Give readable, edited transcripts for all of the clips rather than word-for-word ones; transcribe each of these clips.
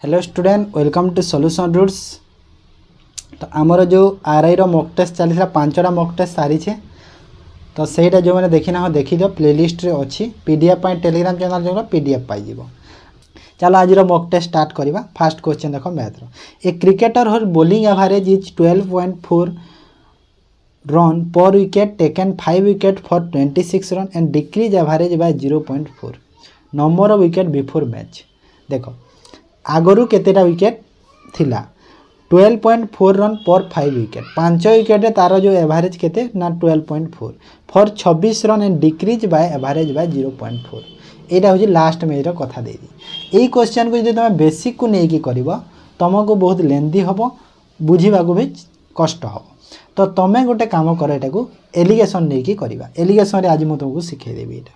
Hello student welcome to solution roots. तो आमर जो आरआई रो मॉक टेस्ट चली पांचटा मॉक टेस्ट सारी तो सहीटा जो मैंने देखी ना देखी दियो प्लेलिस्ट रे अच्छी पीडीएफ टेलीग्राम चैनल जो पीडीएफ पाई चलो आज मॉक टेस्ट स्टार्ट करवा। फास्ट क्वेश्चन देख मैथ रो a cricketer her bowling average is 12.4 run per wicket taken 5 wicket for 26 run and decrease average by 0.4 number of wicket before match. देखो आगरू केतेटा wicket थिला 12.4 रन पर 5 विकेट 5 विकेट तार जो average केते ना 12.4 for 26 run and decrease by average by 0.4 एटा होची लास्ट मैच रो कथा दे दी। एई क्वेश्चन को जदि तुम बेसिक को नेकी करबो तुमको बहुत लेंदी हबो बुझीबा को भी कष्ट हबो। तो तमे गोटे काम कर एटा को एलिगेशन नेकी करबा। एलिगेशन रे आज मु तुमको सिखै देबी एटा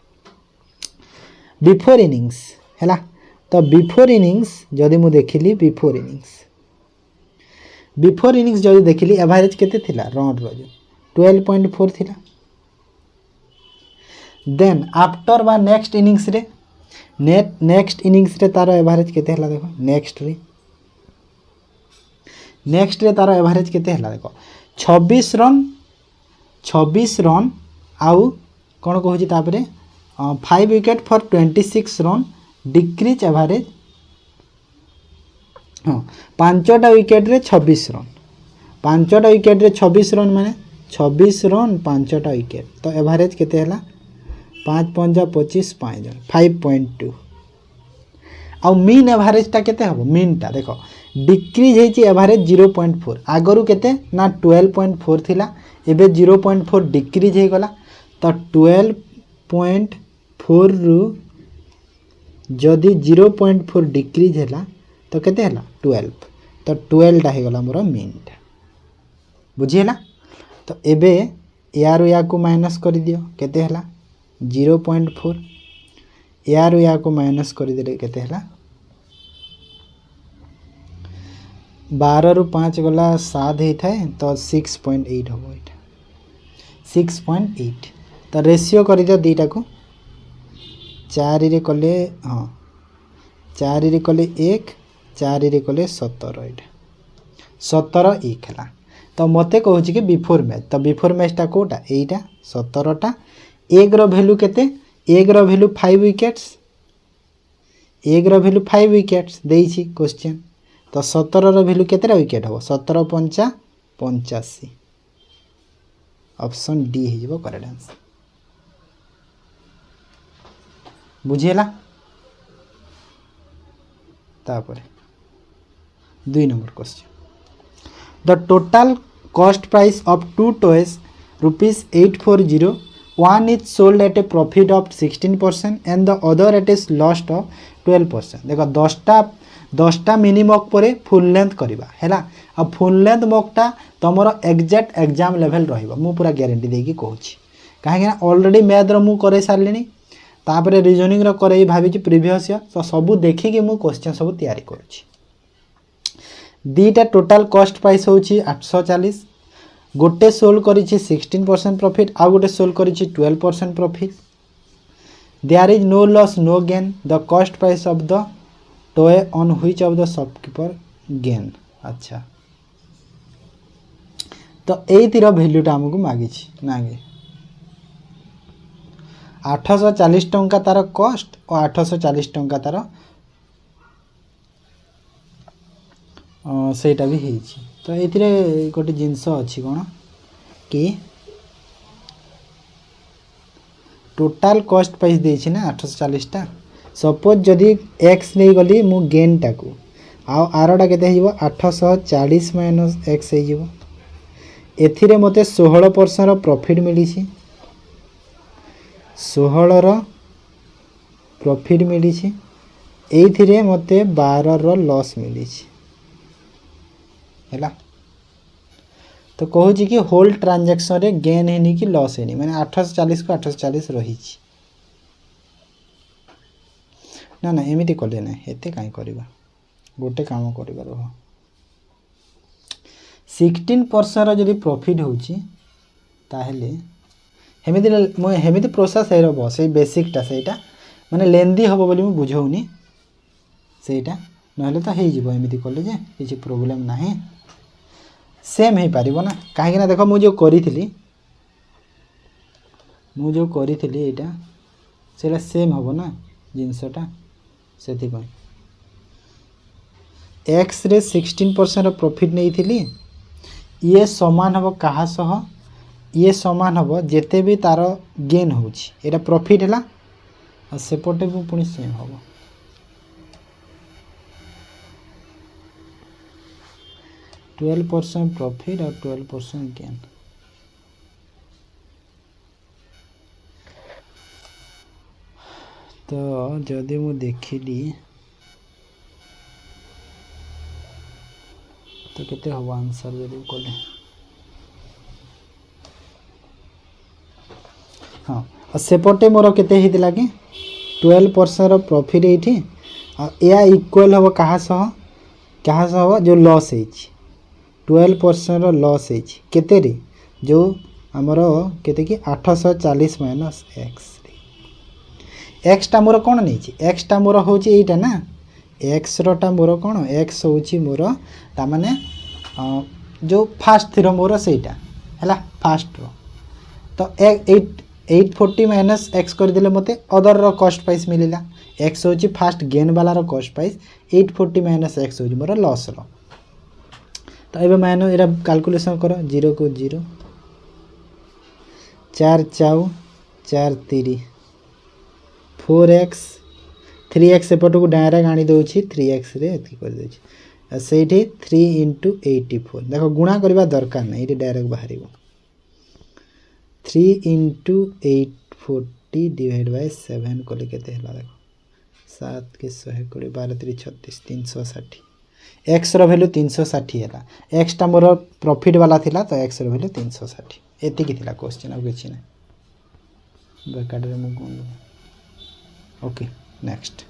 बिफोर इनिंग्स हैला। तो बिफोर इनिंग्स जदि मु देखिली बिफोर इनिंग्स जदि देखिली एवरेज केते थिला रन रो जो 12.4 थिला। देन आफ्टर बा नेक्स्ट इनिंग्स रे नेक्स्ट इनिंग्स रे तार एवरेज केते हला देखो नेक्स्ट रे तार एवरेज केते हला देखो 26 रन आउ कोन कहूची तापरे 5 wicket for 26 run decrease average हाँ 5टा विकेट रे 26 रन 5टा विकेट रे 26 रन माने 26 रन 5टा विकेट तो एवरेज केते हला 5 5 25 5.2 आउ मीन एवरेज टा केते हबो मीन टा देखो डिक्रीज हेची एवरेज 0.4 आगरु केते ना 12.4 थिला एबे 0.4 डिक्रीज हे गला तो 12.4 रु जदि 0.4 डिक्रीज है तो केते है 12 तो 12 टा गला मोर मीन टा बुझीला। तो एबे यार या को माइनस कर दियो केते है 0.4 यार या को माइनस कर दे केते है 12 रु 5 गला 7 ही थाए तो 6.8 हो एटा 6.8 तो रेशियो कर दियो दीटा को 4 रे कले हाँ 4 रे कले 1 4 रे कले 17 एटा 17 1 है। तो मते कहूँ कि बिफोर मैच तो बिफोर मैचटा कोटा एटा 17टा एग रो वैल्यू केते एग रो वैल्यू 5 विकेट्स एग रो वैल्यू 5 विकेट्स देइछि क्वेश्चन तो 17 रो वैल्यू केतेरा विकेट हो 17 5 85 ऑप्शन डी हे जबो करेक्ट आंसर बुझीला। तापर 2 number question the total cost price of 2 toys ₹840 one is sold at a profit of 16% and the other at a loss of 12%। देखो 10टा mini mock पर full length करवा है आ full length मॉकटा तुम exact exam level रहिबो मु पूरा guarantee देकी कहूँ कहीं ऑलरेडी मैथ रो मु करे सारलिनी तापर रिजनिंग रो करे भाभी प्रीवियस तो सबू देखिकी मु क्वेश्चन सब तैयारी करुछि। दीटा टोटल कॉस्ट प्राइस होछि 840 गोटे सोल्ड करिछि 16% प्रॉफिट आ गोटे सोल्ड करिछि 12% profit there is no loss no gain the cost price of the toy on which of the shopkeeper gain. अच्छा तो एतिर वैल्यूटा हमकु मागिछि नागे 840 टंका तार कॉस्ट और 840 टंका तार सेटा भी हेछि। तो एथिरे गोटे जिंस अछि कोन कि टोटल कॉस्ट प्राइस देछि ना 840 टा सपोज जदि x नै गली मु गेन टाकू आ आरोटा केते हिबो 840 माइनस x हे जिवो एथिरे मते 16% रो प्रॉफिट मिली छी 16 रो प्रॉफिट मिली छी एथिरे मते 12 रो लॉस मिली छी हैला। तो कहू कि होल ट्रांजैक्शन रे गेन हेनी कि लॉस हेनी माने 840 को 840 रही छी ना ना एमिति कले ना एते काई करबा गोटे काम करबा रह 16% रो जदी प्रॉफिट होची ताहेले हेमिति प्रोसेस हे रबो से बेसिक टा सेटा माने लेंदी हबो बोली मु बुझौनी सेटा नहले तो हो एमती कले जे किसी प्रोब्लेम ना सेम हो पार ना कहीं देख मुझे करी एटा से सेम हम ना जिनसटा से एक्स रे 16% प्रॉफिट नहीं थी ये समान हम कहा सह ये समान हम जेते भी तार गेन होटा प्रॉफिट है सेपटे भी पुणी सेम हम 12% प्रॉफिट और 12% गेन तो जदि मु देखिली तो केते हम आंसर जदि कले हाँ सेपटे मोर केते हितला कि 12% प्रॉफिट ये या इक्वल हम क्या सह जो लॉस है 12% लॉस है केते रे जो आमर केते कि 840 माइनस एक्स एक्सटा मोर कौन नहीं एक्सटा मोर हूँ यहीटा ना एक्स रोटा मोर कौन एक्स हूँ मोर ताने जो फास्ट थी मोर सेटा है फास्ट रो तो 840 माइनस एक्स करदे मत अदर रो कॉस्ट प्राइस मिलला एक्स हूँ फास्ट गेन वाला रो कॉस्ट प्राइस 840 माइनस एक्स हूँ मोर लॉस रो तो ये मान ये कैलकुलेशन कर 0 को 0 4 चाउ 4 3 4x 3x सेपट को डायरेक्ट आनी दौची 3x रे कर दे से 3 इंटू 84 देखो गुणा करवा दरकार ना ये डायरेक्ट बाहर 3 इंटू 840 डिवाइड बाय 7 कले के देखो 7 के 120 12 3 36 360 एक्स रो वैल्यू 360 है एक्स टा मोर प्रॉफिट वाला थिला तो एक्स रो वैल्यू 360 एति की थिला क्वेश्चन आ किछि ना बेकार रे मु okay next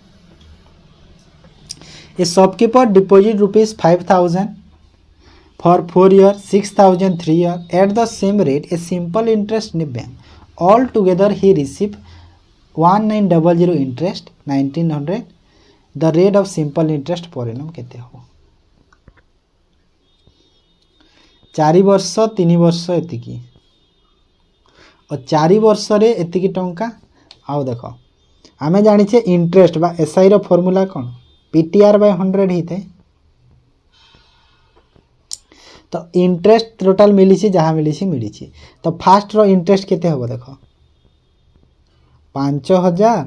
A shopkeeper deposit ₹5000 for 4 years 6000 3 years at the same rate a simple interest in bank all together he received 1900 interest 1900 the rate of simple interest per annum केते हो 4 वर्ष 3 वर्ष एतिकी और 4 वर्ष रे एतिकी टंका आउ देखो आमे जानिछे इंटरेस्ट बा एसआई रो फार्मूला कोन पीटीआर बाय 100 हिते तो इंटरेस्ट टोटल मिली जहाँ मिली तो फास्ट रो इंटरेस्ट केते हो देखो 5000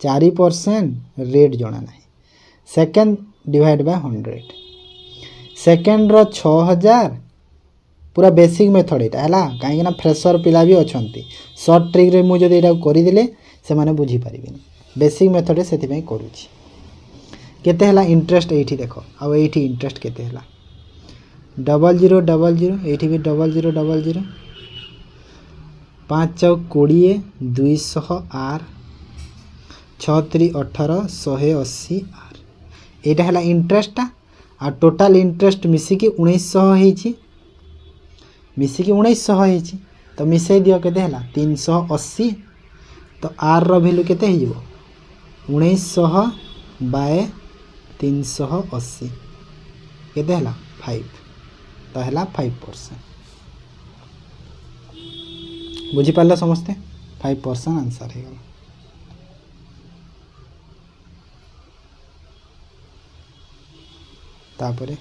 4% रेट जना ना सेकेंड डिवाइड बाय 100 सेकेंड रो 6000 पूरा बेसिक मेथड यहाँ है कहीं फ्रेशर पिला भी अच्छा सर्ट ट्रिक रे मुझे यहाँ करदे से मैंने बुझी पारे बेसिक मेथड से करुँची केते हला इंटरेस्ट ये देख आउ ये इंटरेस्ट केते हला 0000 ये भी 0000 5 चौक 20 200 आर 6 3 18 180 आर यहाँ है इंटरेस्टा आ टोटाल इंटरेस्ट मिसिकी 1900 मिसिकी 1900 होईची तो मिसई दियो केते हला 380 तो आर रो वैल्यू केते हिजो 1900 बाय 380 केते हला 5 तो हला 5% बुझी पारला समस्ते 5% आंसर है गला तापरे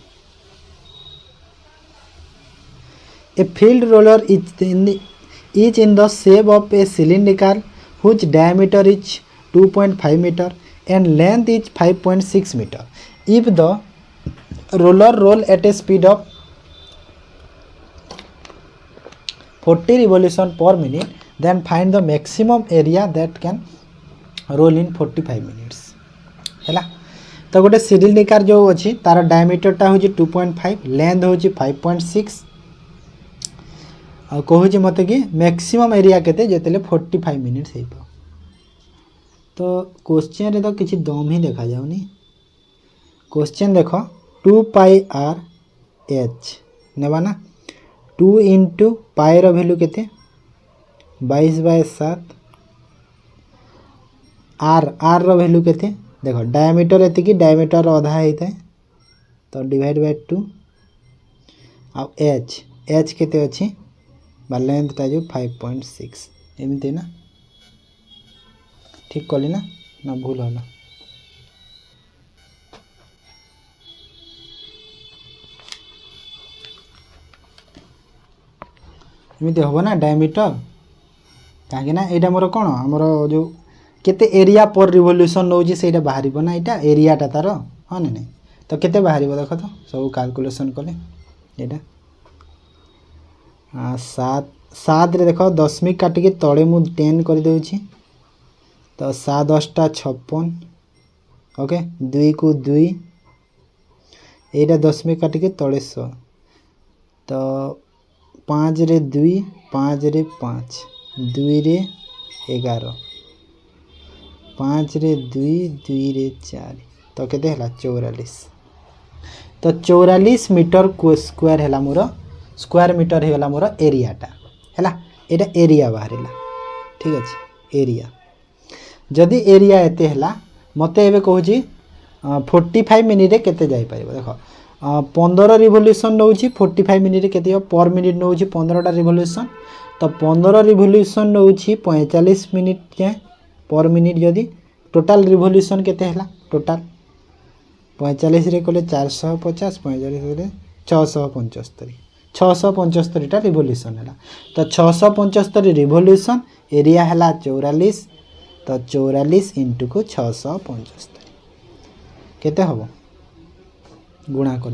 A field roller is in the shape of a cylindrical whose diameter is 2.5 meter and length is 5.6 meter. If the roller roll at a speed of 40 revolution per minute, then find the maximum area that can roll in 45 minutes. है तो गोटे cylindrical जो अच्छी तार डायमीटरटा हूँ 2.5 length हूँ 5.6 और कहूँ मत कि मैक्सिमम एरिया केते जेतेले 45 मिनिट्स हो तो क्वेश्चन रे तो किसी दम ही देखा जाऊनी क्वेश्चन देख 2 पाई आर एच नेबा ना 2 इंटू पाई रो वैल्यू केते 22/7 आर रो वैल्यू केते देख डायमीटर एतिकी डायमीटर अधा होता है तो डिवाइड बाय 2 आ एच केते अच्छी बा लेंथटा जो 5.6 एमती ना ठीक कली ना भूल होला एमती हम ना डायमीटर कहीं यहाँ मोर कौन आमर जो केते एरिया पर रिवोल्यूशन नौ से बाहर ना यहाँ एरियाटा तार हाँ ना नहीं तो केते बाहर देख तो सब कैलकुलेशन कले यहाँ 7 रे देख दशमिक काटिकी तले मु 10 कर देउछि तो 7 10 टा 56 ओके 2 को 2 एटा दशमिक काटिकी तले 100 तो 5 रे 2 5 रे 5 2 रे 11 5 रे 2 2 रे 4 तो केते हला 44 तो 44 मीटर को स्क्वायर हला मोर स्क्वायर मीटर हो गला मोर एरियाटा है एटा एरिया बाहर ठीक अच्छे एरिया जदि एरिया एते है मत ए कहूँ 45 मिनिट केते जाई परिबो देख 15 रिवोल्यूशन नौ 45 मिनिट केते पर मिनिट नौ 15टा रिवोल्यूशन तो 15 रिवोल्यूशन नौ 45 मिनिट जाए पर मिनिट जदि टोटाल रिवोल्यूशन केते है टोटाल 45 रे कले 450 45 रे 675 675टा रिवोल्यूशन है तो 675 रिवोल्यूशन एरिया है 44 तो 44 इंटू को 675 केते हम गुणा कर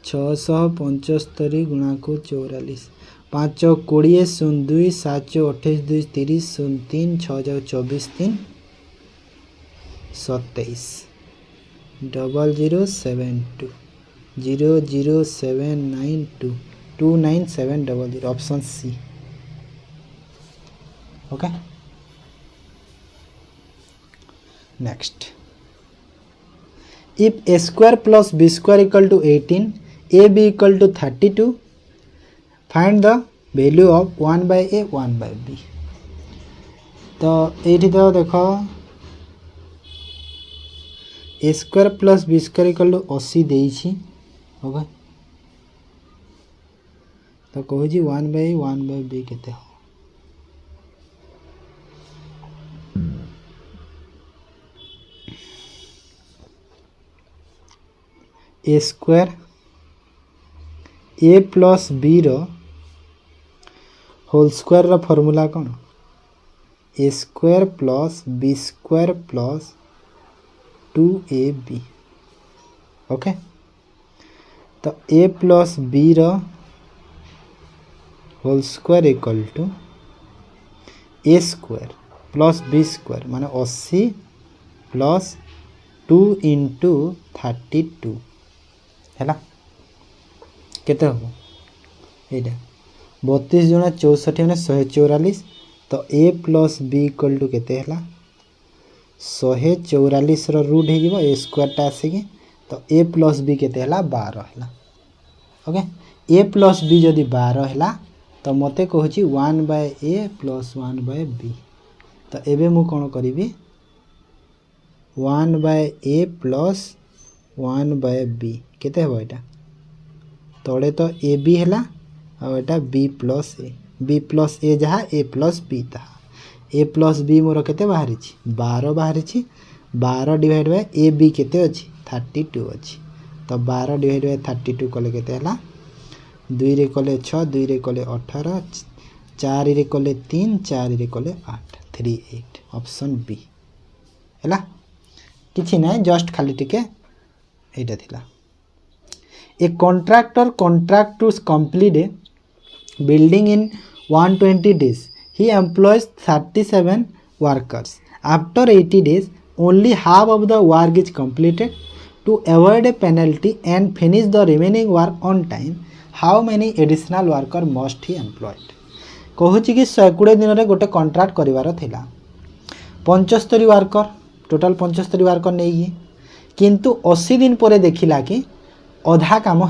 675 गुणा को 44 5 20 0 2 7 28 2 30 0 3 6 24 3 27 0072 00792 29700 option C okay next if a square plus b square equal to 18 ab equal to 32 find the value of 1 by a 1 by b तो ये तो देख a square plus b square equal to 80 देइछि okay तो कहूँ 1 by 1 by b केते हो a square a plus b रो whole square रो फॉर्मूला कौन a square plus b square plus 2ab okay तो a प्लस b रो whole square equal to a square plus b square माने 80 plus 2 into 32 है केते हम ये 32 जुना 64 मैंने 144 तो a plus b equal to केते है 144 रूट हो ए स्क्वायरटा आसिकी तो a प्लस b केते है 12 है ओके a प्लस b जदि 12 है तो मते कहूँ 1 by a plus 1 by b तो एबे मु कौन करी 1 by a plus 1 by b केते हो एटा तले तो ए बी है आटा बी प्लस ए जहाँ ए प्लस बी ताहा ए प्लस बी मोर केते बाहरी 12 बाहरी 12 डिवाइड बाय ए बी केते अच्छी 32 अच्छी तो 12 डिवाइड बाय 32 कले केते हला 2 रे कले 6 2 रे कले 18 4 रे कले 3 4 रे कले 8 38 ऑप्शन बी हैला किछि नै जस्ट खाली टिके एटा थिला ए contractor contract to complete a building in 120 days. He employs 37 workers. After 80 days, only half of the work is completed. To avoid a penalty and finish the remaining work on time, how many additional worker must he employed? कहूँ कि 120 दिन में गोटे contract करार थिला 75 worker total 75 worker नहीं किंतु 80 दिन पर देखिला कि अधा काम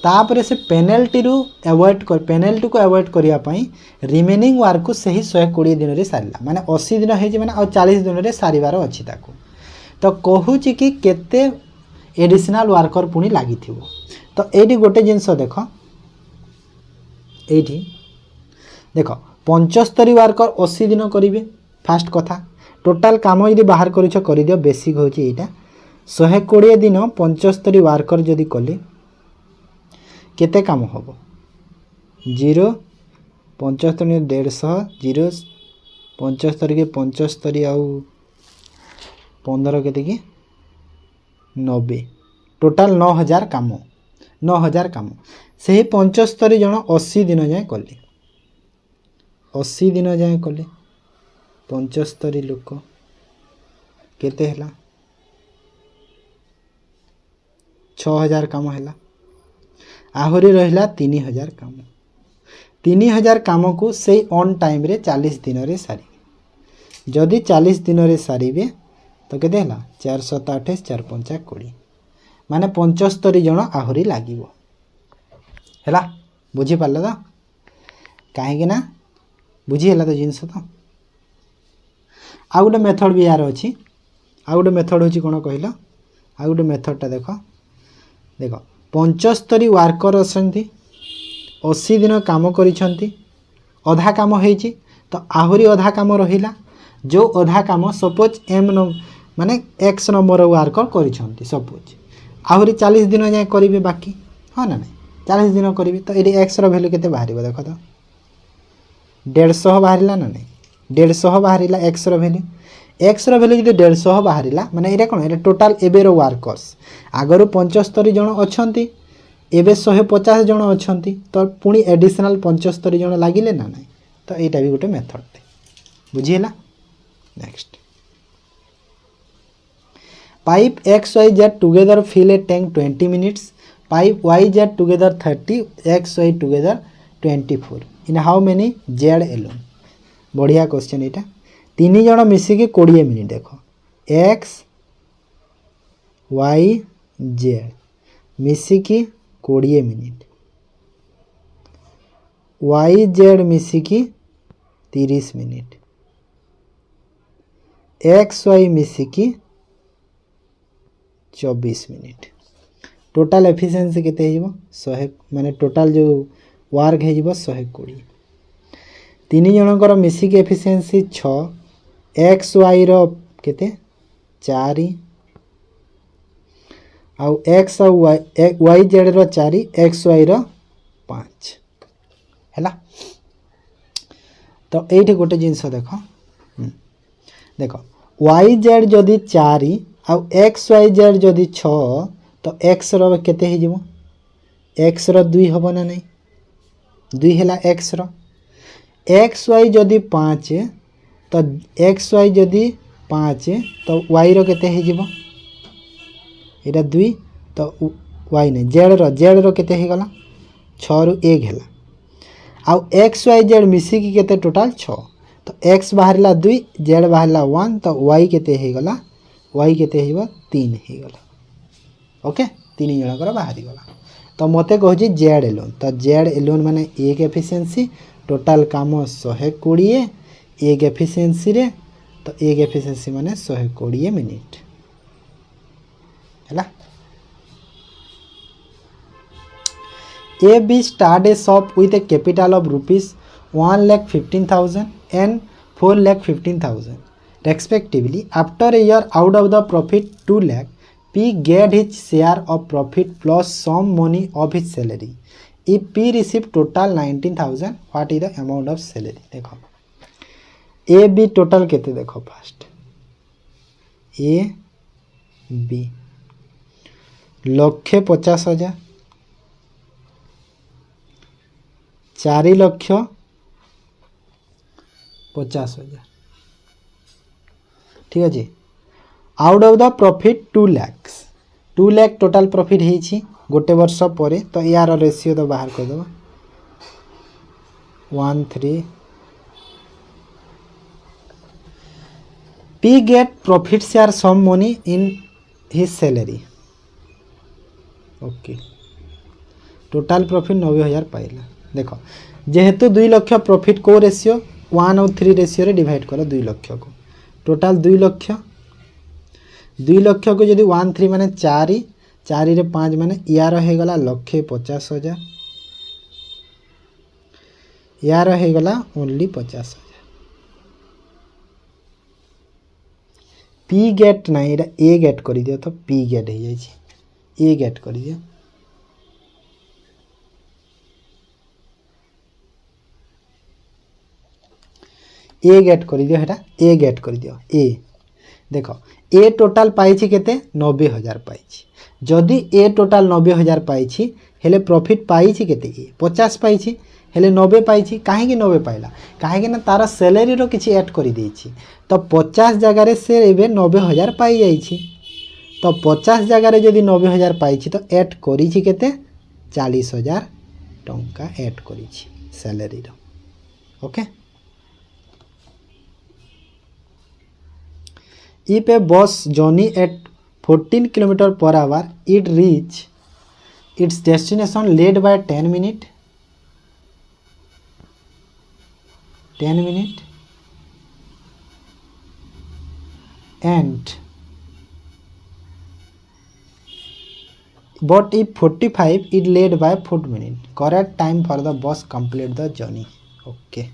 तापर से पेनाल्टी रु अवॉइड कर पेनाल्टी को अवॉइड करिया पई रिमेनिंग वर्क को सही 120 दिन रे सारला माने 80 दिन हे जे माने आ 40 दिन रे सारिवार अछि ताको तो कहूची कि केते एडिशनल वर्कर पुनी लागि थिबो तो एडी गोटे जिंस देख एठी देख 75 वर्कर 80 दिन करिवे फास्ट कथा टोटाल काम यदि बाहर करिछ करि दियो बेसिक होची एटा 120 दिन 75 वर्कर जदि कले केते काम होबो 0 75 150 0 75 के 75 आउ 15 केते की 90 टोटाल 9000 काम 9000 काम से 75 जन 80 दिन जाए कले 80 दिन जाए कले 75 लोक केते हला 6000 काम हला आहुरी रहिला 3000 काम 3000 काम को से ऑन टाइम रे 40 दिन रे सारी जदि 40 दिन रे सारीबे तो केते हला 428 4 5 20 माने 75 जन आहुरी लागिवो हला बुझी पारला तो काहे कि ना बुझी हला तो जिंस तो आ गोटे मेथड भी यार अछि आ गोटे मेथड होची कोन कहला आ गोटे मेथड टा देखो देखो 75 वर्कर असंती 80 दिन काम करिसंती अधा काम हेची तो आहुरी अधा काम रहिला जो अधा काम सपोज एम माने एक्स नंबर वर्कर करिसंती सपोज आहुरी 40 दिन जाय करिवे बाकी हां ना नहीं 40 दिन करिवे तो एडी एक्स रो वैल्यू केते बाहरिबो देखो तो 150 बाहरिला ना नहीं 150 बाहरिला एक्स रो वैल्यू एक्स रो वैल्यू जदि 150 बाहरिला माने एटा कोन एटा टोटल एबे रो वर्कर्स आगरो 75 जन अछंती एबे 150 जन अछंती तो पुनी एडिशनल 75 जन लागिले ना नहीं तो एटा भी गोटे मेथड थे बुझिला next pipe X Y Z together fill a tank 20 minutes pipe Y Z together 30 X Y together 24 in how many Z alone बढ़िया क्वेश्चन एटा तीन जन मिसिकी 20 मिनिट देखो एक्स वाई जेड मिसिकी 20 मिनिट वाई जेड मिसिकी 30 मिनिट एक्स वाई मिसिकी 24 minute total efficiency केते हिबो 100 माने टोटाल जो वर्क हे जिवो 120 तीन जनकर मिसिकी एफिशिएंसी 6 एक्स वाई रो केते 4 आउ एक्स आउ वाई जेड रो 4 एक्स वाई रो 5 हैला तो एठी गोटे जिंस देखो देखो वाई जेड जदि 4 आउ एक्स वाई जेड जदि 6 तो एक्स रो केते हे जिवो एक्स रो 2 हबो ना नहीं 2 हैला एक्स रो एक्स वाई जदि 5 तो एक्स वाई जदि 5 तो वाई रो केते हे जिवो एटा 2 तो वाई नहीं जेड रो केते हे गला 6 रु 1 हैला आउ एक्स वाई जेड मिसी की केते टोटल 6 तो एक्स बाहरला 2 जेड बाहरला 1 तो वाई केते हे गला वाई केते हेबो 3 हे गला ओके 3 जनकर बाहरी गला तो मते कहजी जेड एलोन तो जेड एलोन माने एक एफिशिएंसी टोटाल काम 120 एक एफिशिएंसी रे तो एक एफिशिएंसी माने 120 मिनिट हैला A B start a shop with a capital of rupees 1,15,000 and 4,15,000 respectively. After a year out of the profit 2 lakh, P get his share of profit plus some money of his salary. If P received total 19,000, what is the amount of salary? देखो A B total केते देखो first A B 1,50,000 4,50,000 ठीक है out of the profit 2 lakh 2 lakh total profit है गोटे वर्ष पर तो यार रेशियो तो बाहर कर दो 1:3 P get profit share some money in his salary okay total profit 90,000 पाइला। देख जेहेतु 2 लाख प्रॉफिट को रेशियो 1 और 3 रेशियो रे डिवाइड कर 2 लाख को टोटाल 2 लाख को जदि 1 3 माने 4 4 रे 5 माने यार हो गला 1,50,000 यार हो गला ओनली 50,000। पी गेट ना एटा ए गेट कर दियो तो पी गेट हो जाई छी ए गेट कर दियो ए गेट कर दियो हेटा ए गेट कर दियो ए देख ए टोटाल पाई केते 90,000 पाई जदि ए टोटाल 90,000 पाई हेले प्रॉफिट पाई केते ए 50 पाई हेले 90 पाई कहीं 90 पाइला कहीं ना तार सैलरी रो किछि ऐड कर देछि तो 50 जगह रे से एबे 90,000 पाई जाइछि तो 50 जगह रे जदि 90,000 पाई तो ऐड करी केते 40,000 टंका ऐड करी सैलरी रो। Okay If a bus journey at 14 km per hour, it reach its destination late by 10 minutes. 10 minutes. And but if 45, it late by 4 minutes. Correct time for the bus complete the journey. Okay.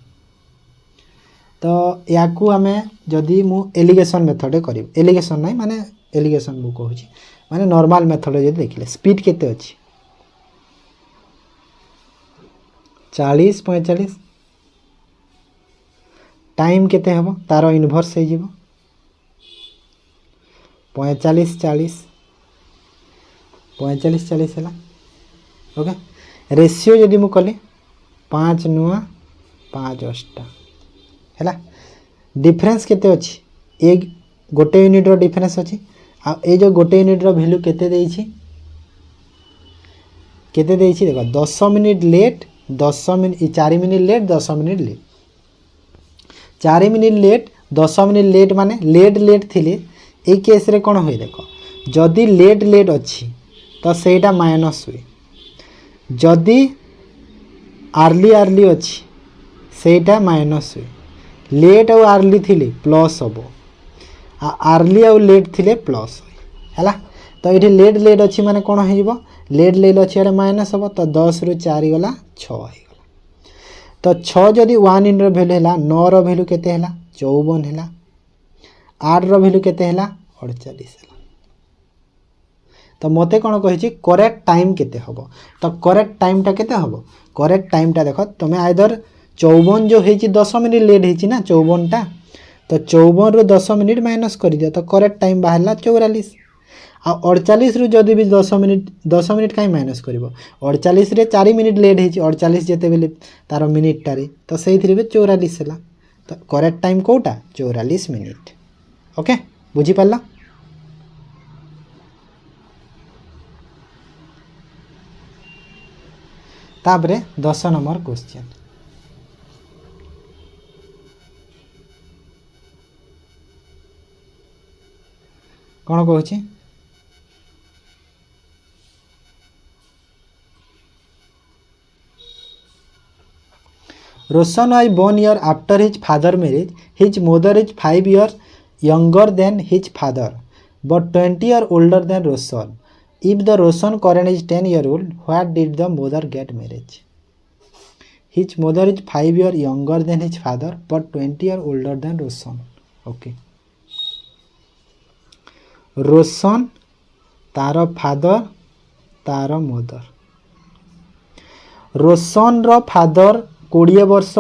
तो या आमे जदि मु allegation method करी allegation नहीं माने allegation मु कहूँ माने नॉर्मल मेथड जदि देखिले स्पीड केते अछि 40 45 टाइम केते हबो तारो इनवर्स हे जिवो 45 40 45 40 हला। ओके रेशियो जदि मु कली 5 9 5 8 हैला डिफरेंस केते अछि एक गोटे यूनिट रो डिफरेंस अछि आ ए जो गोटे यूनिट रो वैल्यू केते देछि देखो 10 minute late 10 minute 4 minute late 10 minute late 4 minute late 10 minute late माने लेट थिले ए केस रे कोन होय देखो जदी लेट अछि तो सेटा माइनस हुए जदी अर्ली अछि सेटा माइनस हुए लेट और अर्ली थिले प्लस हबो अर्ली और लेट थिले प्लस हैला तो ये लेट अच्छी माने कौन हो लेट अच्छी अरे माइनस हबो तो 10 रु 4 गला 6 हो गला तो 6 जदि 1 इन रो वैल्यू हैला 9 रो वैल्यू केते हैला 54 हैला 8 रो वैल्यू केते हैला 48 हैला तो मते कौन कहि करेक्ट टाइम केते हबो तो करेक्ट टाइम टा केते हबो करेक्ट टाइम टा देखो तुम आइदर 54 जो है 10 मिनिट लेट है ना 54 टा तो 54 रु 10 मिनिट माइनस कर दिया तो करेक्ट टाइम बाहरला 44 आ 48 रु जदि भी 10 मिनिट कहीं माइनस करिवो 48 रे 4 मिनिट लेट है 48 जेते बेले तार मिनिट टारे तो सही थी 44 हैला तो करेक्ट टाइम कोटा 44 मिनिट। ओके बुझी पाला ताबरे 10 नंबर क्वेश्चन कौन कहूँ Roshan was born year after his father marriage his mother is 5 years younger than his father but 20 years older than Roshan. If the Roshan Karan is 10 years old, what did the mother get marriage? His mother is 5 years younger than his father but 20 years older than Roshan. Okay. Roshan तार father तार mother Roshan रो father 20 वर्ष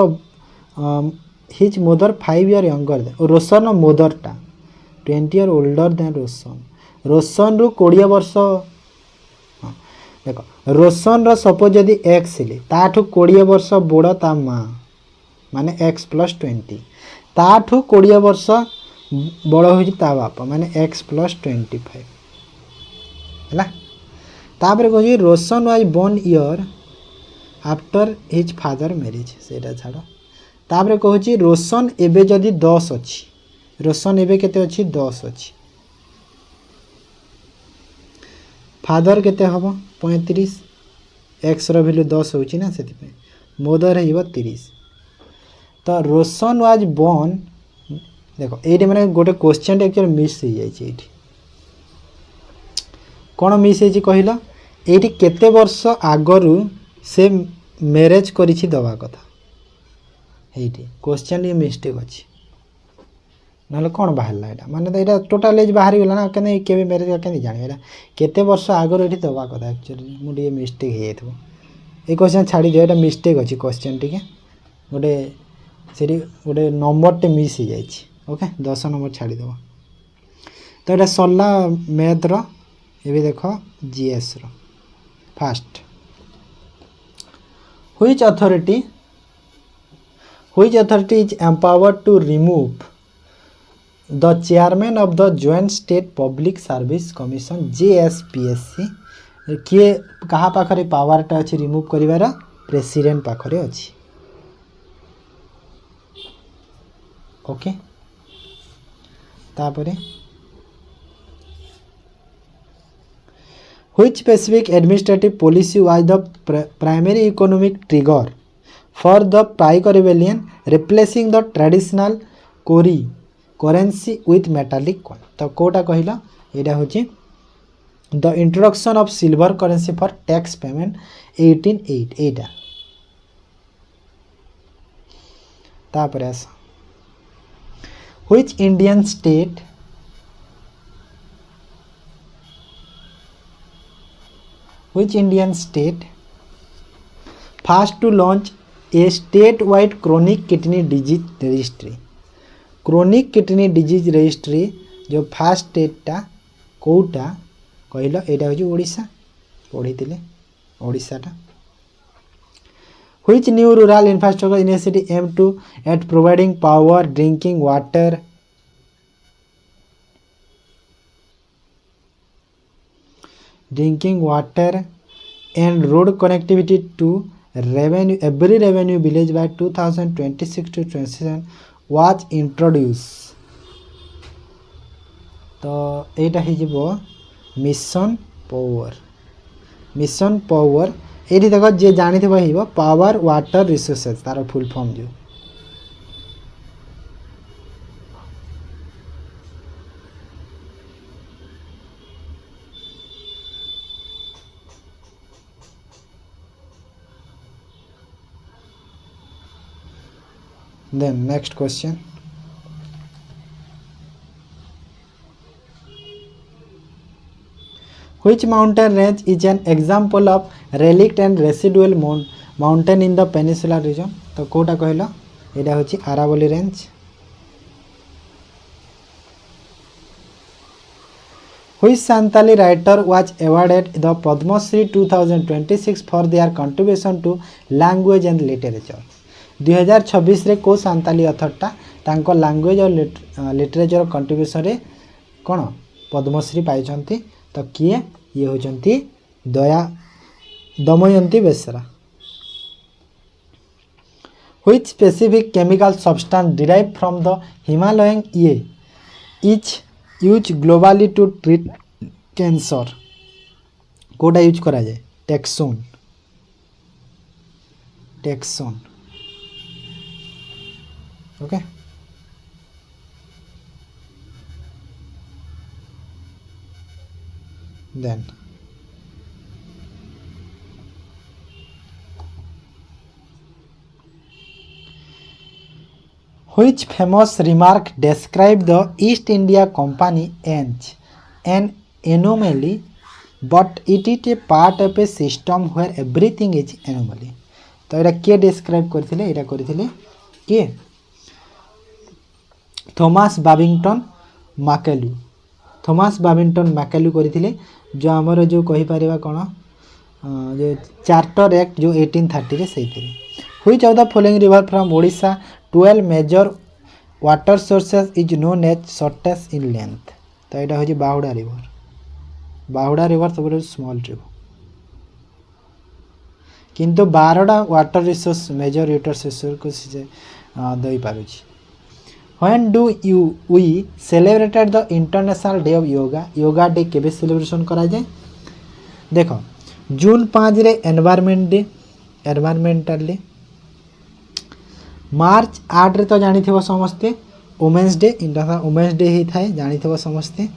his mother 5 years younger than Roshan रो mother टा 20 years older than रोशन रु 20 वर्ष देखो रोशन रो suppose यदि एक्स ले ताठु 20 वर्ष बड़ ता माँ माने x + 20 ताठु 20 वर्ष बड़ हो बापा माने x + 25 है तापर कह Roshan was born year after his father marriage से छाड़ तापर कह रोशन एबे जदि 10 अच्छी रोशन एबे केते अच्छी 10 अच्छी फादर केते हम 35 एक्स भैल्यू 10 होची ना से मोदर हो 30 तो रोशन वाज बोर्न देखो ये मैंने गोटे क्वेश्चन एक्चुअली मिस हो जाए कौन मिस हो कहल ये केते वर्ष आगरू से मैरेज करिछि दवा कथा ये क्वेश्चन ये मिस्टेक अच्छी ना कौन बाहर यहाँ माने तो ये टोटाल एज बाहरी गला ना के मैरेज के जान केते वर्ष आगर ये दवा कथा एक्चुअली मुझे मिस्टेक हो जाए ये क्वेश्चन छाड़ी दियो ये मिस्टेक अच्छी क्वेश्चन टी गोटे से गोटे नंबर टे मिस हो जाए ओके 10 नंबर छाड़ीदेव तो ये सरला मैथ रे देख जीएस रो fast which authority is empowered to remove the chairman of the joint state public service commission JSPSC किए कहा पाखरे पावरटा अच्छी रिमूव करिवार प्रेसिडेंट पाखरे अच्छी ओके तापरे which specific administrative policy was the primary economic trigger for the Paiko rebellion replacing the traditional currency with metallic coin तो कोटा कहला एटा होची the introduction of silver currency for tax payment 1808 एटा तापर आस which Indian state first to launch a state-wide chronic kidney disease registry chronic kidney disease registry जो fast strata Kota कहल एटा हो ओडिशा पढ़ी ओडिशाटा which new rural infrastructure initiative aim to at providing power drinking water and road connectivity to every revenue village by 2026 to 27 was introduced तो एटा हो mission power ये देख जे जानी थे पावर वाटर रिसोर्सेस तार फुल फॉर्म जो then next question which mountain range is an example of relict and residual mountain in the peninsular region तो कोटा कहला एटा होची Aravalli range which Santali writer was awarded the Padma Shri 2026 for their contribution to language and literature 2026 रे को सांताली अथरटा तांको language और literature contribution रे कोन पद्मश्री पाइछंती तो किए ये होचंती Damayanti Besra which specific chemical substance derived from the Himalayan is used globally to treat cancer कोटा यूज करा जाए टेक्सोन okay then which famous remark described the East India Company as an anomaly but it is a part of a system where everything is anomaly तो एटा के describe करथिले एटा करथिले के Thomas बाबिंगटन मैकेलू करथिले जो हमर जो कहि परिबा कोन जो चार्टर एक्ट जो 1830 रे सहितरे which of the following river from Odisha 12 major water sources is known as shortest in length तो एटा हो बाहुडा रिवर सब स्मॉल रिवर किंतु 12टा water resource major water resource को से दई पारुछि When do we celebrated the International Day of Yoga? Yoga day केबे सेलिब्रेशन करा जाए देखो जून 5 रे environment day environmental day. March 8 रे तो जानी थो समस्ते women's day international women's day ही थाए जानी थो समस्ते।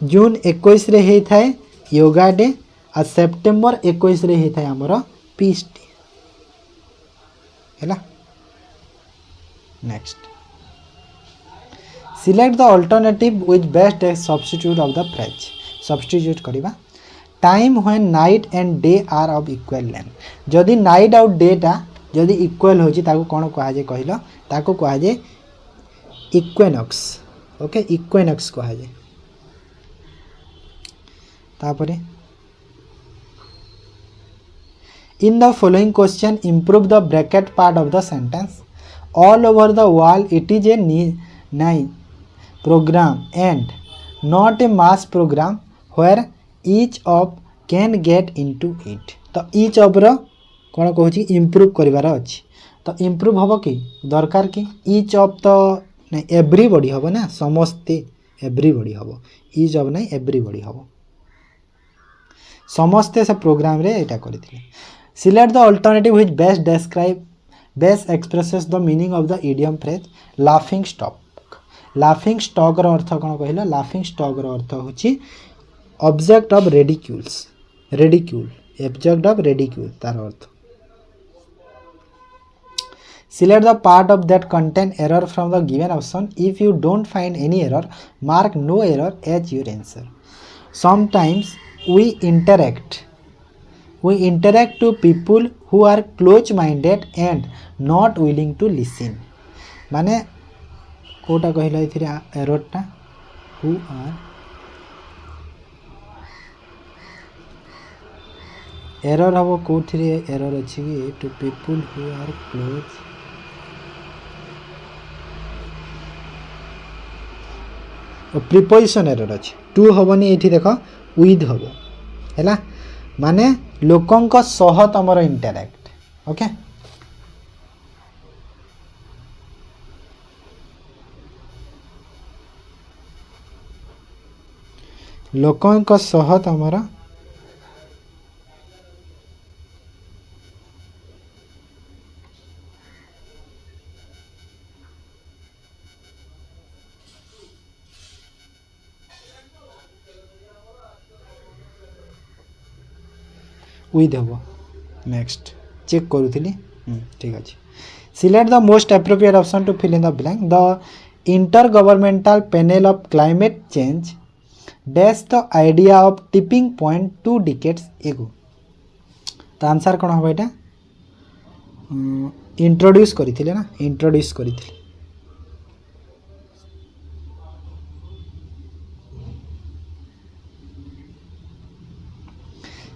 जून 21 रे ही थाए योगा डे आ सेप्टेम्बर 21 रे ही थाए हमर पीस डे हैला। Next select the alternative with best substitute of the phrase. Substitute करिबा time when night and day are of equal length. जदि नाइट आउ डेटा जदि इक्वल होची ताको कोन कहा जे कहिलो ताको कहा जे इक्वेनॉक्स। ओके इक्वेनॉक्स कहा जे। तापरे in the following question improve the bracket part of the sentence. All over the wall it is a नाई program and not a mass program where each of can get into it। तो each of रो कौन कहूँ improve करिवार अच्छी तो improve हम कि दरकार कि each of तो नहीं एवरीबॉडी हम ना समस्ते एवरीबॉडी हम each of नहीं एवरीबॉडी हम समस्ते से प्रोग्राम रे एटा करथिले। Select the alternative which best describe best expresses the meaning of the idiom phrase laughing stock. Laughing stock रो अर्थ कौन कहला लाफिंग स्टॉक रो अर्थ होची object of ridicules ridicule object of ridicule तार अर्थ। Select the part of that contain error from the given option. If you don't find any error mark no error as your answer. Sometimes we interact to people who are close minded and not willing to listen। माने कोटा कहला इथिरे एररटा who are error हबो कोथिरे error अछि कि to people who are close preposition error अछि टू हबनी एठी देखो विथ हबो हैला माने लोकंक सह तमर इंटरैक्ट। ओके लोकंक सह तमर विथ हम। नेक्स्ट चेक करूली ठीक अच्छे। Select the most appropriate option to fill in the blank. The intergovernmental panel of climate change dash the idea of tipping point 2 decades ago. तो आंसर कौन हम यहाँ इंट्रोड्यूस करथिले ना इंट्रोड्यूस करथिले।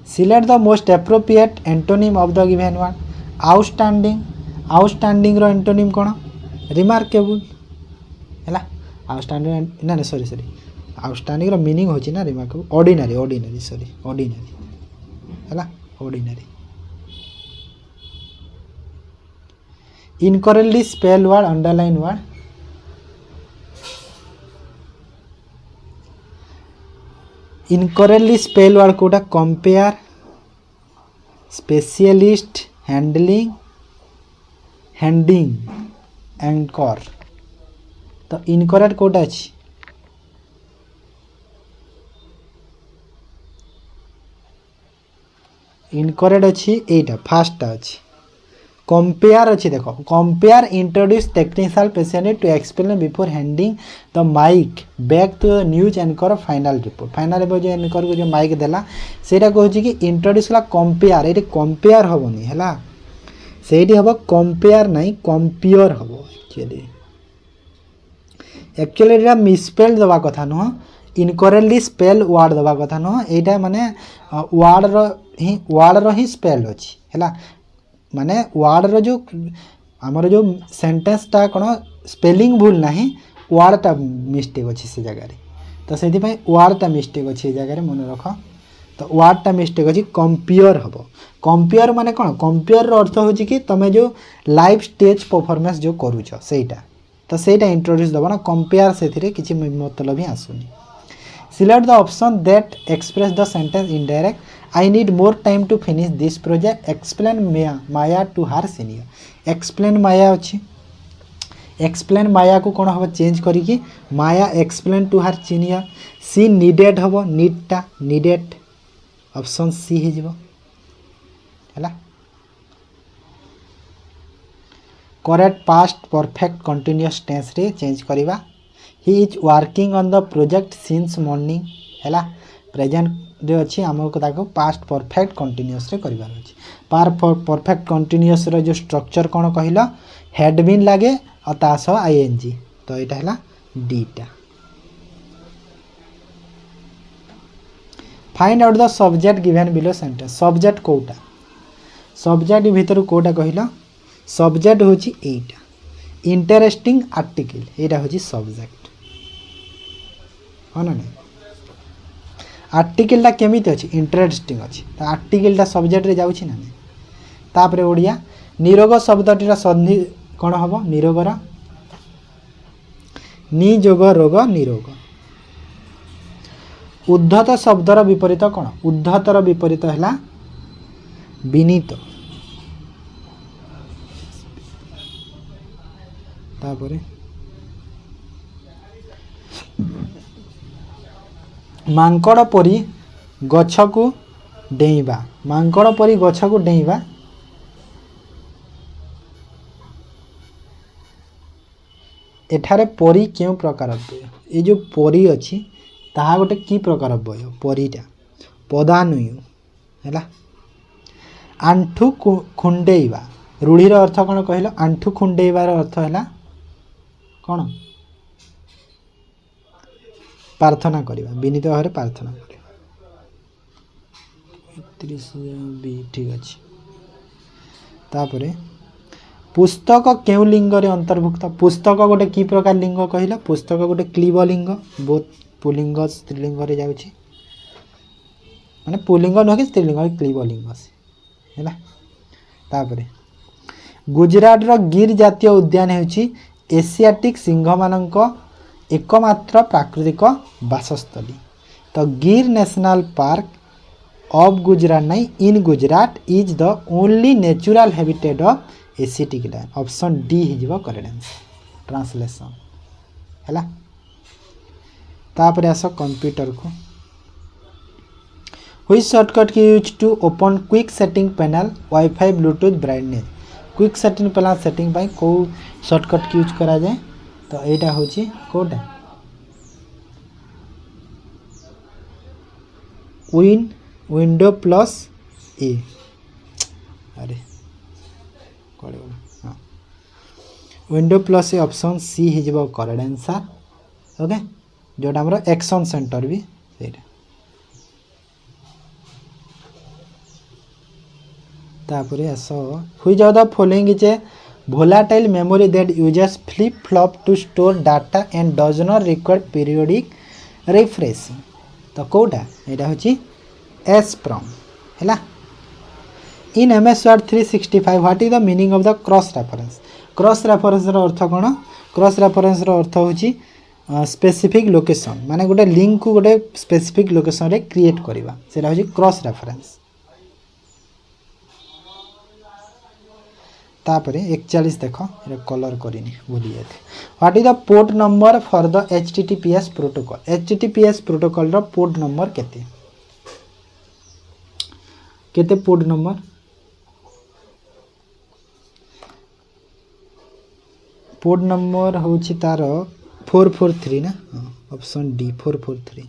Select the most appropriate antonym of the given word. Outstanding outstanding रो antonym कौन remarkable हैला। आउटस्टैंडिंग ना ना सॉरी सॉरी आउटस्टैंडिंग रो मीनिंग होची ना remarkable ordinary ordinary sorry ordinary हैला ordinary. Incorrectly spell word underline word. Incorrectly spell word कोटा compare specialist handling handing anchor. तो इनकरेक्ट कोटा अछि इनकरेक्ट अछि एटा फास्ट अछि कंपेयर अच्छी देखो compare introduce technical patient to explain before handing the mic back to the news anchor final report. Final report जो एंकर को जो माइक देला सेटा कहूँ कि इंट्रोड्यूस ला कंपेयर ये कंपेयर हेनी है से हम कंपेयर नहीं कंपेयर हम एक्चुअली मिसस्पेल दवा कथा नुह इनकरेक्टली स्पेल वर्ड दवा कथा नुह यहाँ माने वर्ड रो ही स्पेल अच्छी है माने वर्ड रो जो आमर जो सेंटेंसटा कौन स्पेलिंग भूल ना वर्डटा मिस्टेक अच्छी से जगह तो से वर्डटा मिस्टेक अच्छी जगह मन रख। तो वर्डटा मिस्टेक अच्छी कंपेयर हम कंपेयर माने कौन कंपेयर अर्थ हो कि तुम जो लाइव स्टेज परफॉर्मेंस जो करूच सेटा तो सेटा इंट्रोड्यूस दबा ना कंपेयर से किसी मतलब ही आसुनी। Select the option that express the sentence indirect. I need more time to finish this project. Explain Maya to her senior. Explain Maya अच्छी एक्सप्लेन माया को कौन हम चेंज करी Maya explain to her senior C needed हम नीडटा needed option C हो correct past perfect continuous tense रे change करवा he is working on the project since morning है प्रेजेंट रे अच्छी आमको ताको पास्ट परफेक्ट कंटिन्यूअस रे करबार अछि पार परफेक्ट कंटिन्यूअस रो जो स्ट्रक्चर कौन कहला हेड बीन लगे और तास आईएनजी तो यहाँ है डीटा find out the subject given below sentence subject कोटा सब्जेक्ट भीतर कोटा कहला सब्जेक्ट होची एटा इंटरेस्टिंग आर्टिकल एटा होची सब्जेक्ट हाँ ना नहीं आर्टिकलटा केमिति अछि इंटरेस्टिंग अछि तो आर्टिकलटा सब्जेक्ट रे जाउछि ना नहीं तापरे ओडिया निरोग शब्दटीर संधि कौन हम निरोगर निजोग रोग निरोग उद्धत शब्दर विपरीत कौन उद्धतर विपरीत है विनीत तापरे मांकड़ परी गछ को डेइबा मांकड़ परी गछ को डेइबा एठारे परी क्यों प्रकार बय ये जो परी अच्छी ताहा गोटे की प्रकार बय परीटा पदानुय है आंठू खुंडेइबा रूढ़ीर अर्थ कौन कहल आंठू खुंडेइबार अर्थ है कौन प्रार्थना करवा विनीत भाव प्रार्थना करवा 30 ठीक अच्छे तापरे पुस्तक केउ लिंग रे अंतर्भुक्त पुस्तक गोटे की प्रकार लिंग कहला पुस्तक गोटे क्लीब लिंग बोथ पुलिंग स्त्रीलिंग रे जाउछि माने पुलिंग न कि स्त्रीलिंग क्लीब लिंग से है तापरे गुजरात रो गिर जातीय उद्यान हेउछि एशियाटिक सिंह मानक एकमात्र प्राकृतिक बासस्थली तो गिर नेशनल पार्क ऑफ गुजरात नहीं in Gujarat is the only natural habitat of asiatic lion option D हो करेक्ट आंसर ट्रांसलेशन है तापर आस कंप्यूटर को which shortcut key use to open quick setting panel wifi bluetooth brightness quick setting panel setting पाई को shortcut key use करा जाए तो यहाँ हूँ कौटा विंडो प्लस ए अरे हाँ window plus A option C हो करेक्ट आंसर ओके जोटा आम एक्शन सेंटर भी सहीटा तापर आस which of the following is a volatile memory that uses flip flop to store data and does not require periodic refreshing तो कोटा यहाँ हूँ ESPROM है in MS Word 365 what is the meaning of the cross reference अर्थ कौन cross reference अर्थ हूँ specific location माने गोटे link को गोटे स्पेसिफिक लोकेशन रे क्रिएट करवा सेटा हूँ क्रॉस रेफरेंस तापरे 41 देख ये कलर करनी भूली जाते what is the port number for the HTTPS protocol HTTPS protocol रो पोर्ट नंबर केते केते पोर्ट नंबर होची तार 443 ना option D 443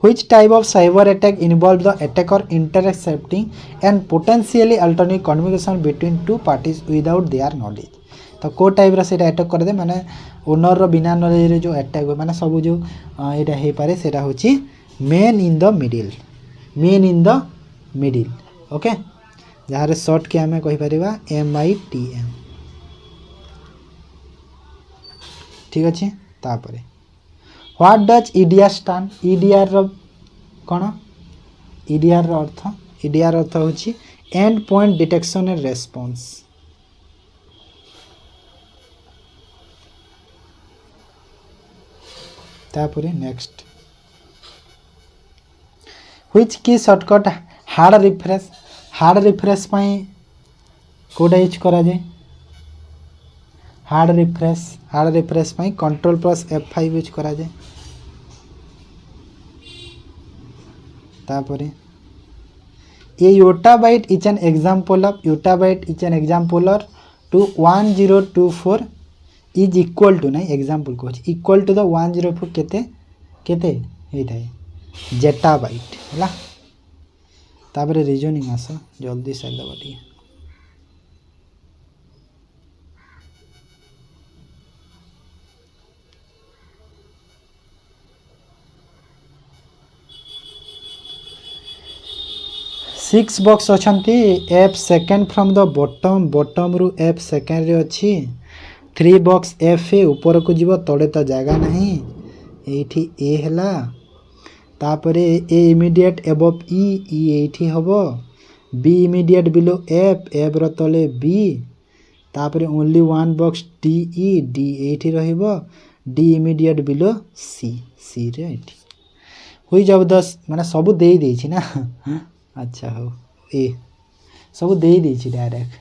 Which type of cyber attack involve the attacker intercepting and potentially altering communication between two parties without their knowledge? तो को type से attack कर दे माने ओनर रो बिना नॉलेज रे जो अटैक माने सब जो एटा हे पारे सेटा होची man in the middle okay जहाँ रे शॉर्ट के हमें कहि परिबा MITM ठीक अछि तापरे what does EDR stand EDR रो कौन EDR रो अर्थ होची end point detection and response तापरे next which key shortcut hard refresh पाई कोडा यूज करा जाए हार्ड रिफ्रेश पाई कंट्रोल प्लस F5 यूज करा जाए तापरे ये yottabyte is an example to 1024 is equal to नहीं एग्जांपल को इक्वल टू द 104 केते केते हे थाए जेटाबाइट हला तापरे रीजनिंग आस जल्दी साइड दबा टी 6 बॉक्स अच्छी F second from the bottom रु एफ सेकेंड रे अच्छी 3 बॉक्स एफ ए ऊपर को जीव तले तो जगह नहीं एठी ए हला तापरे ए इमीडिएट एबव ई एठी हबो बी इमीडिएट बिलो एफ रो तले बी तापरे ओनली 1 बॉक्स डी एठी रहिबो डी इमीडिएट बिलो सी रे एठी हुई जब 10 माने सब दे देई छी ना अच्छा हो ए सब दे दी डायरेक्ट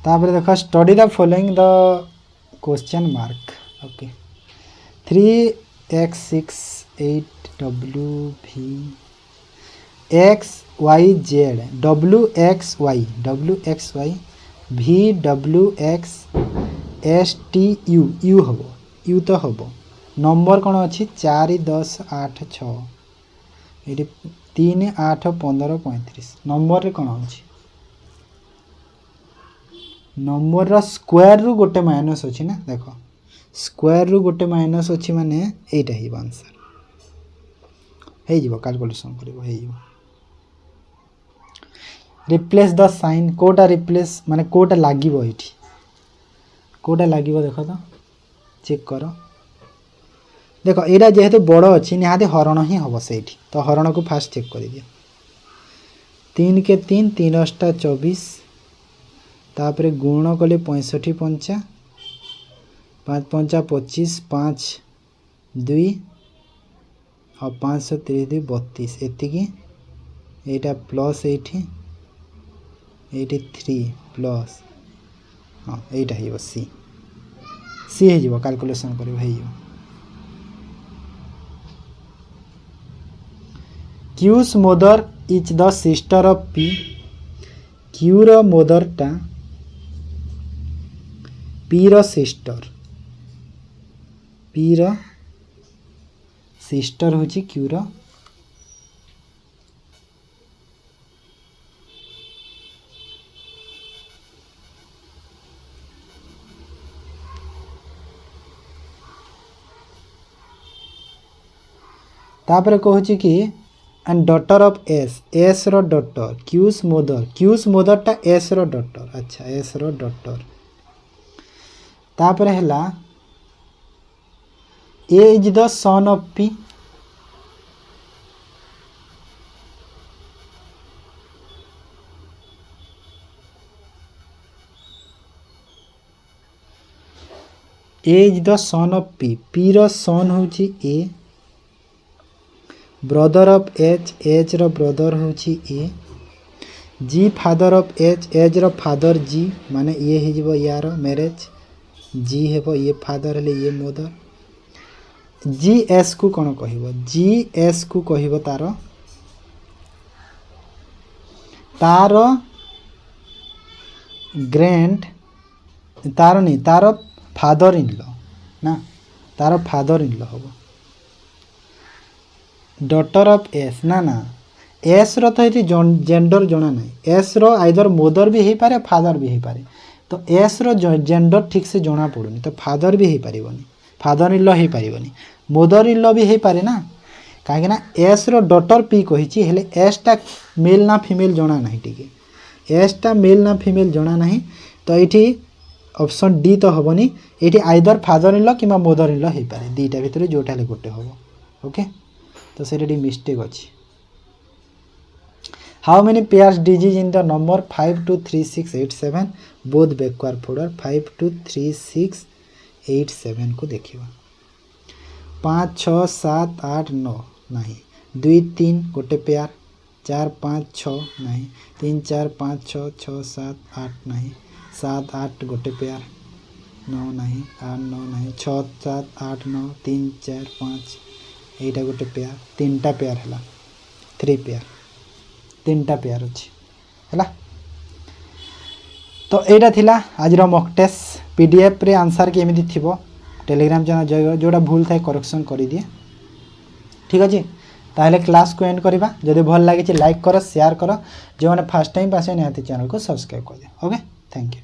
तापर देख study the following the question mark okay 3x6 8w v x y z wxy v wx s t u हबो यू तो हम नंबर कौन अच्छी 4 10 8 6 ये 3 8 15 35 नंबर रे कौन अच्छी नंबर रा स्क्वायर रु गोटे माइनस अच्छी ना देख स्क्वायर रु गोटे माइनस अच्छी माने एटा ही आंसर हे जीवो कैलकुलेशन करिवो हे जीवो रिप्लेस द साइन कोटा रिप्लेस माने कोटा लागिवो एठी कोटा लागिवो देखो तो चेक कर देख यहाँ जेहेतु बड़ अच्छी निहाती हरण ही हम से तो हरण को फास्ट चेक कर दिया 3 के 3 3 अष्टा 24 तापर गुण कले 65 पंचा 5 पंचा 25 5 2 और 530 2 32 एतिकी एटा प्लस 83 प्लस हाँ यहाँ हो सी हो कैलकुलेशन कर Q's mother is the sister of P क्यूर मदरटा पीर सिस्टर हूँ क्यूर तापर कहूँ कि एंड डॉटर ऑफ एस रो डॉटर क्यूस मदरटा एस रो डॉटर अच्छा एस रो डॉटर तापर हैला A is the son of P A is the son of P रो सन होची ए ब्रदर ऑफ एच रो ब्रदर होची A G father of H रो फादर जी माने ये ही जीवो यार मैरिज जी हेबो ये फादर हेले ये मदर जी एस को कौन कहबो जी एस को कहबो तार ग्रैंड तार नहीं तार फादर इन लॉ ना तार फादर इन लॉ होबो डॉटर ऑफ एस ना एस रो तो ये जेंडर जना ना एस रो आइदर मदर भी हो पारे फादर भी हो पारे तो एस रो जेंडर ठीक से जना पड़ुनी तो फादर भी हो पारिबनी फादर इन लॉ हो पारिबनी मदर इन लॉ भी हो पारे ना कहीं ना एस रो डॉटर पी कही हेले एस टा मेल ना फीमेल जना ना टिके एस टा मेल ना फीमेल जना ना तो ये ऑप्शन डी तो हेनी ये आइदर फादर इन लॉ कि मदर इन लॉ हो पारे दीटा भितर जोटा गोटे हम ओके तो से मिस्टेक अच्छी how many pairs disease in the number 5 2 3 6 8 7 both backward forward 5 2 3 6 8 7 को देखिबा 5 6 7 8 9 नहीं 2 3 गोटे पेयर 4 5 6 नहीं 3 4 5 6 6 7 8 नहीं 7 8 गोटे पेयर 9 नहीं 8 9 नहीं 6 7 8 9 3 4 5 एटा गोटे पेयर 3टा पेयर है 3 पेयर 3टा पेयर अच्छी है। तो यहाँ थिला आज मॉक टेस्ट पीडीएफ रे आंसर के एमती थी टेलीग्राम चैनल जोड़ा भूल थाए करेक्शन कर दिए ठीक अच्छे। ताहले क्लास को एंड करवा जदि भल लगे लाइक कर शेयर कर जो मैंने फर्स्ट टाइम पास निहाती चैनल को सब्सक्राइब कर दिए। Okay thank you.